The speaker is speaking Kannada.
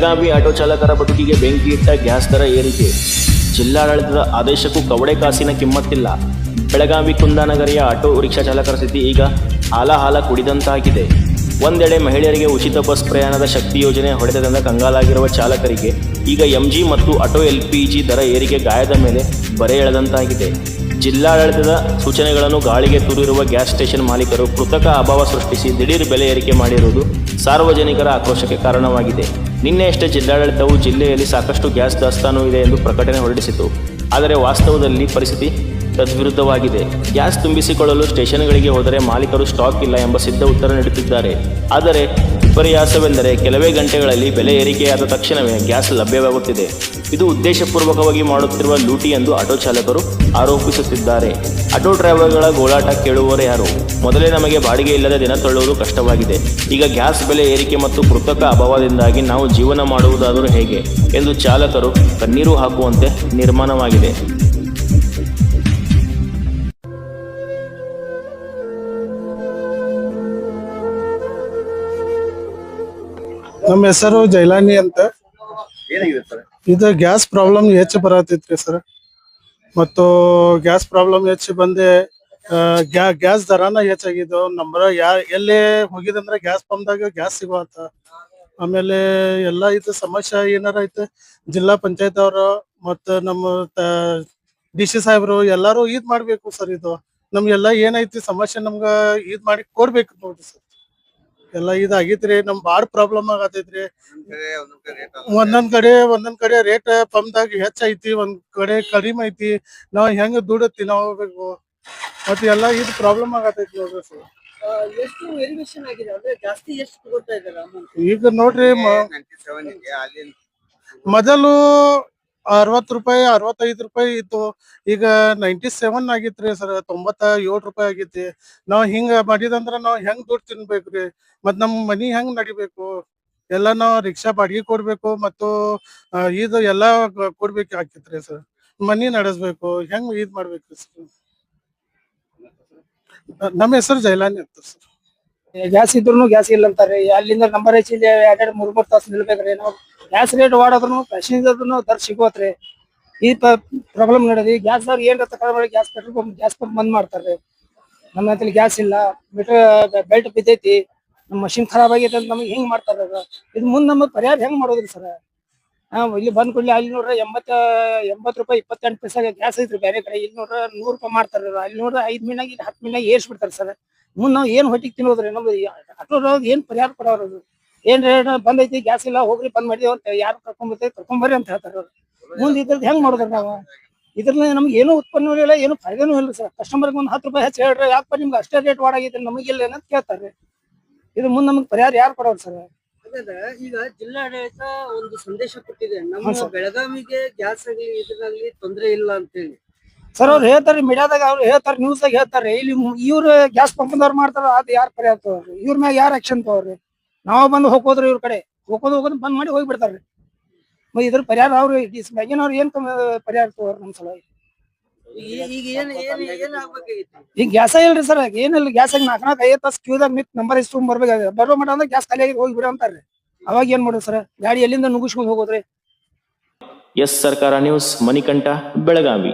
ಬೆಳಗಾವಿ ಆಟೋ ಚಾಲಕರ ಬದುಕಿಗೆ ಬೆಂಕಿ ಇಟ್ಟ ಗ್ಯಾಸ್ ದರ ಏರಿಕೆ. ಜಿಲ್ಲಾಡಳಿತದ ಆದೇಶಕ್ಕೂ ಕವಡೆ ಕಾಸಿನ ಕಿಮ್ಮತ್ತಿಲ್ಲ. ಬೆಳಗಾವಿ ಕುಂದಾನಗರಿಯ ಆಟೋ ರಿಕ್ಷಾ ಚಾಲಕರ ಸ್ಥಿತಿ ಈಗ ಹಾಲ ಕುಡಿದಂತಾಗಿದೆ. ಒಂದೆಡೆ ಮಹಿಳೆಯರಿಗೆ ಉಚಿತ ಬಸ್ ಪ್ರಯಾಣದ ಶಕ್ತಿ ಯೋಜನೆ ಹೊಡೆತದಿಂದ ಕಂಗಾಲಾಗಿರುವ ಚಾಲಕರಿಗೆ ಈಗ ಎಂಜಿ ಮತ್ತು ಆಟೋ LPG ದರ ಏರಿಕೆ ಗಾಯದ ಮೇಲೆ ಬರೆ ಎಳೆದಂತಾಗಿದೆ. ಜಿಲ್ಲಾಡಳಿತದ ಸೂಚನೆಗಳನ್ನು ಗಾಳಿಗೆ ತೂರಿರುವ ಗ್ಯಾಸ್ ಸ್ಟೇಷನ್ ಮಾಲೀಕರು ಕೃತಕ ಅಭಾವ ಸೃಷ್ಟಿಸಿ ದಿಢೀರ್ ಬೆಲೆ ಏರಿಕೆ ಮಾಡಿರುವುದು ಸಾರ್ವಜನಿಕರ ಆಕ್ರೋಶಕ್ಕೆ ಕಾರಣವಾಗಿದೆ. ನಿನ್ನೆಯಷ್ಟೇ ಜಿಲ್ಲಾಡಳಿತವು ಜಿಲ್ಲೆಯಲ್ಲಿ ಸಾಕಷ್ಟು ಗ್ಯಾಸ್ ದಾಸ್ತಾನು ಇದೆ ಎಂದು ಪ್ರಕಟಣೆ ಹೊರಡಿಸಿತು. ಆದರೆ ವಾಸ್ತವದಲ್ಲಿ ಪರಿಸ್ಥಿತಿ ತದ್ವಿರುದ್ಧವಾಗಿದೆ. ಗ್ಯಾಸ್ ತುಂಬಿಸಿಕೊಳ್ಳಲು ಸ್ಟೇಷನ್ಗಳಿಗೆ ಹೋದರೆ ಮಾಲೀಕರು ಸ್ಟಾಕ್ ಇಲ್ಲ ಎಂಬ ಸಿದ್ಧ ಉತ್ತರ ನೀಡುತ್ತಿದ್ದಾರೆ. ಆದರೆ ವಿಪರ್ಯಾಸವೆಂದರೆ ಕೆಲವೇ ಗಂಟೆಗಳಲ್ಲಿ ಬೆಲೆ ಏರಿಕೆಯಾದ ತಕ್ಷಣವೇ ಗ್ಯಾಸ್ ಲಭ್ಯವಾಗುತ್ತಿದೆ. ಇದು ಉದ್ದೇಶಪೂರ್ವಕವಾಗಿ ಮಾಡುತ್ತಿರುವ ಲೂಟಿ ಎಂದು ಆಟೋ ಚಾಲಕರು ಆರೋಪಿಸುತ್ತಿದ್ದಾರೆ. ಆಟೋ ಡ್ರೈವರ್ಗಳ ಗೋಳಾಟ ಕೇಳುವವರು ಯಾರು? ಮೊದಲೇ ನಮಗೆ ಬಾಡಿಗೆ ಇಲ್ಲದೆ ದಿನ ತಳ್ಳುವುದು ಕಷ್ಟವಾಗಿದೆ. ಈಗ ಗ್ಯಾಸ್ ಬೆಲೆ ಏರಿಕೆ ಮತ್ತು ಕೃತಕ ಅಭಾವದಿಂದಾಗಿ ನಾವು ಜೀವನ ಮಾಡುವುದಾದರೂ ಹೇಗೆ ಎಂದು ಚಾಲಕರು ಕಣ್ಣೀರು ಹಾಕುವಂತೆ ನಿರ್ಮಾಣವಾಗಿದೆ. ನಮ್ಮ ಹೆಸರು ಜೈಲಾನಿ ಅಂತ. ಇದು ಗ್ಯಾಸ್ ಪ್ರಾಬ್ಲಮ್ ಹೆಚ್ಚು ಬರತೈತ್ರಿ ಸರ್. ಮತ್ತು ಗ್ಯಾಸ್ ಪ್ರಾಬ್ಲಮ್ ಹೆಚ್ಚು ಬಂದೆ ಗ್ಯಾಸ್ ದರಾನ ಹೆಚ್ಚಾಗಿದ್ದು. ನಂಬರ್ ಎಲ್ಲೇ ಹೋಗಿದಂದ್ರೆ ಗ್ಯಾಸ್ ಪಂಪ್ದಾಗ ಗ್ಯಾಸ್ ಸಿಗುವಂತ. ಆಮೇಲೆ ಎಲ್ಲ ಇದು ಸಮಸ್ಯೆ ಏನಾರ ಐತೆ ಜಿಲ್ಲಾ ಪಂಚಾಯತ್ ಅವರು ಮತ್ತು ನಮ್ಮ DC ಸಾಹೇಬರು ಎಲ್ಲಾರು ಇದ್ ಮಾಡ್ಬೇಕು ಸರ್. ಇದು ನಮ್ಗೆಲ್ಲ ಏನೈತಿ ಸಮಸ್ಯೆ ನಮ್ಗ ಇದ್ ಮಾಡಿ ಕೊಡ್ಬೇಕು ನೋಡ್ರಿ ಸರ್. ಎಲ್ಲ ಇದಾಗೈತ್ರಿ. ನಮ್ ಬಾಳ ಪ್ರಾಬ್ಲಮ್ ಆಗತೈತ್ರಿ. ಒಂದೊಂದ್ ಕಡೆ ರೇಟ್ ಪಂಪ್ದಾಗ ಹೆಚ್ಚೈತಿ, ಒಂದ್ ಕಡೆ ಕಡಿಮೆ ಐತಿ. ನಾವ್ ಹೆಂಗ್ ದುಡತ್ತಿ ನಾವ್ ಹೋಗ್ಬೇಕು. ಮತ್ತೆ ಎಲ್ಲ ಇದು ಪ್ರಾಬ್ಲಮ್ ಆಗತೈತಿ ನೋಡ್ರಿ ಸರ್. ಈಗ ನೋಡ್ರಿ ಮೊದಲು 60 ರೂಪಾಯಿ 65 ರೂಪಾಯಿ ಇತ್ತು. ಈಗ 97 ಆಗಿತ್ರಿ ಸರ್. 97 ರೂಪಾಯಿ ಆಗೈತಿ. ನಾವ್ ಹಿಂಗ ಮಾಡಿದಂದ್ರ ನಾವ್ ಹೆಂಗ್ ದುಡ್ಡು ತಿನ್ಬೇಕ್ರಿ? ಮತ್ ನಮ್ ಮನಿ ಹೆಂಗ್ ನಡಿಬೇಕು? ಎಲ್ಲಾ ನಾವ್ ರಿಕ್ಷಾ ಬಾಡಿಗೆ ಕೊಡ್ಬೇಕು ಮತ್ತು ಇದು ಎಲ್ಲಾ ಕೊಡ್ಬೇಕು ಆಕೈತ್ರಿ ಸರ್. ಮನಿ ನಡೆಸ್ಬೇಕು, ಹೆಂಗ್ ಇದ್ ಮಾಡ್ಬೇಕ್ರಿ ಸರ್? ನಮ್ಮ ಹೆಸರು ಜೈಲಾನಿ ಅಂತ ಸರ್. ಗ್ಯಾಸ್ ಇದ್ರು ಗ್ಯಾಸ್ ಇಲ್ಲ ಅಂತಾರೆ. ಅಲ್ಲಿಂದ ನಂಬರ್ ಹೆಚ್ಚಿ 2-3 ತಾಸು ನಿಲ್ಬೇಕ್ರಿ. ನಾವು ಗ್ಯಾಸ್ ರೇಟ್ ಓಡೋದ್ರು ಪ್ಯಾಸೆಂಜರ್ ದರ ಸಿಗೋತ್ರಿ. ಈ ಪ್ರಾಬ್ಲಮ್ ನಡೆದಿ. ಗ್ಯಾಸ್ ದರ್ ಏನ್ gas petrol pump gas pump ಬಂದ್ ಮಾಡ್ತಾರೆ. ನಮ್ಮ ಹತ್ರ ಗ್ಯಾಸ್ ಇಲ್ಲ, ಮೀಟರ್ ಬೆಲ್ಟ್ ಬಿದ್ದೈತಿ, ನಮ್ಮ ಮಷಿನ್ ಖರಾಬ್ ಆಗೈತೆ ಅಂತ ನಮಗೆ ಹಿಂಗ್ ಮಾಡ್ತಾರ. ಇದು ಮುಂದ್ ನಮಗ್ ಪರಿಹಾರ ಹೆಂಗ್ ಮಾಡೋದ್ರಿ ಸರ್? ಇಲ್ಲಿ ಬಂದ್ ಕೂಡಲೇ ಅಲ್ಲಿ ನೋಡ್ರಿ 80 ರೂಪಾಯಿ 28 ಪೈಸೆಗೆ ಗ್ಯಾಸ್ ಐತ್ರಿ. ಬೇರೆ ಕಡೆ ಇಲ್ಲಿ ನೋಡ್ರ 100 ರೂಪಾಯಿ ಮಾಡ್ತಾರ. ಅಲ್ಲಿ ನೋಡ್ರ 5 ಮಿನಿಟ್ 10 ಮಿನಿಟ್ ಏರ್ಸ್ಬಿಡ್ತಾರ ಸರ್. ಮುಂದ್ ನಾವ್ ಏನ್ ಹೊಟ್ಟಿಗೆ ತಿನ್ನೋದ್ರಿ? ನಮ್ದು ಆಟೋ ಏನ್ ಪರಿಹಾರ ಕೊಡೋರು? ಏನ್ ರೇಟ್ ಬಂದೈತಿ, ಗ್ಯಾಸ್ ಇಲ್ಲ, ಹೋಗ್ರಿ ಬಂದ್ ಮಾಡಿದೇವ್ ಅಂತ ಯಾರು ಕರ್ಕೊಂಬರ್ರಿ ಅಂತ ಹೇಳ್ತಾರ. ಮುಂದ್ ಇದ್ರದ್ ಹೆಂಗ್ ಮಾಡೋದ್ರಿ ನಾವು? ಇದ್ರಲ್ಲಿ ನಮ್ಗೆ ಏನು ಉತ್ಪನ್ನ ಇಲ್ಲ, ಏನು ಫಾಯ್ದಾನು ಇಲ್ಲ ಸರ್. ಕಸ್ಟಮರ್ಗೆ ಒಂದ್ 10 ರೂಪಾಯಿ ಹೆಚ್ಚು ಹೇಳ್ರಿ, ಯಾಕಪ್ಪ ನಿಮ್ಗೆ ಅಷ್ಟೇ ರೇಟ್ ಮಾಡಾಗೈತಿ ನಮಗಿಲ್ಲ ಏನಂತ ಕೇಳ್ತಾರೆ. ಇದು ಮುಂದ್ ನಮಗ್ ಪರಿಹಾರ ಯಾರು ಕೊಡೋರು ಸರ್? ಈಗ ಜಿಲ್ಲಾಡಳಿತ ಒಂದು ಸಂದೇಶ ಕೊಟ್ಟಿದೆ, ನಮ್ಮ ಬೆಳಗಾವಿಗೆ ಗ್ಯಾಸ್ ಆಗಲಿ ಇದ್ರಾಗ್ಲಿ ತೊಂದ್ರೆ ಇಲ್ಲ ಅಂತ ಹೇಳಿ. ಸರ್ ಅವ್ರು ಹೇಳ್ತಾರೆ, ಮೀಡಿಯಾದಾಗ ಅವ್ರು ಹೇಳ್ತಾರೆ, ನ್ಯೂಸ್ದಾಗ ಹೇಳ್ತಾರೆ. ಇಲ್ಲಿ ಇವ್ರು ಗ್ಯಾಸ್ ಪಂಪ್ದವ್ರು ಮಾಡ್ತಾರ, ಅದು ಯಾರು ಪರಿಹಾರ ತಗೋರಿ? ಇವ್ರ ಮ್ಯಾಗ ಯಾರು ಆಕ್ಷನ್ ತಗೋರಿ? ನಾವ್ ಬಂದು ಹೋಗೋದ್ರಿ ಇವ್ರ ಕಡೆ ಹೋಗೋದು ಬಂದ್ ಮಾಡಿ ಹೋಗ್ಬಿಡ್ತಾರ್ರಿ. ಇದ್ರ ಪರಿಹಾರ ಅವ್ರು ಮ್ಯಾಗಿನವ್ರು ಏನ್ ಪರಿಹಾರ ತಗೋರಿ ನಮ್ ಸಲುವಾಗಿ? ಈಗ ಗ್ಯಾಸ ಇಲ್ರಿ ಸರ್. ಏನಿಲ್ಲ, ಗ್ಯಾಸ್ 4-5 ತಾಸು ಕ್ಯೂದಾಗ ನಿಂತ್ ನಂಬರ್ ಎಷ್ಟು ಬರ್ಬೇಕಾದ್ರೆ ಬರೋ ಮಟ ಅಂದ್ರೆ ಗ್ಯಾಸ್ ಖಾಲಿ ಆಗಿ ಹೋಗಿ ಬಿಡ ಅಂತಾರ್ರಿ. ಅವಾಗ ಏನ್ ಮಾಡೋದು ಸರ್? ಗಾಡಿ ಎಲ್ಲಿಂದ ನುಗ್ಗಿಸ್ಕೊಂಡು ಹೋಗೋದ್ರಿ? ಎಸ್ ಸರ್ಕಾರ ನ್ಯೂಸ್, ಮಣಿಕಂಠ, ಬೆಳಗಾವಿ.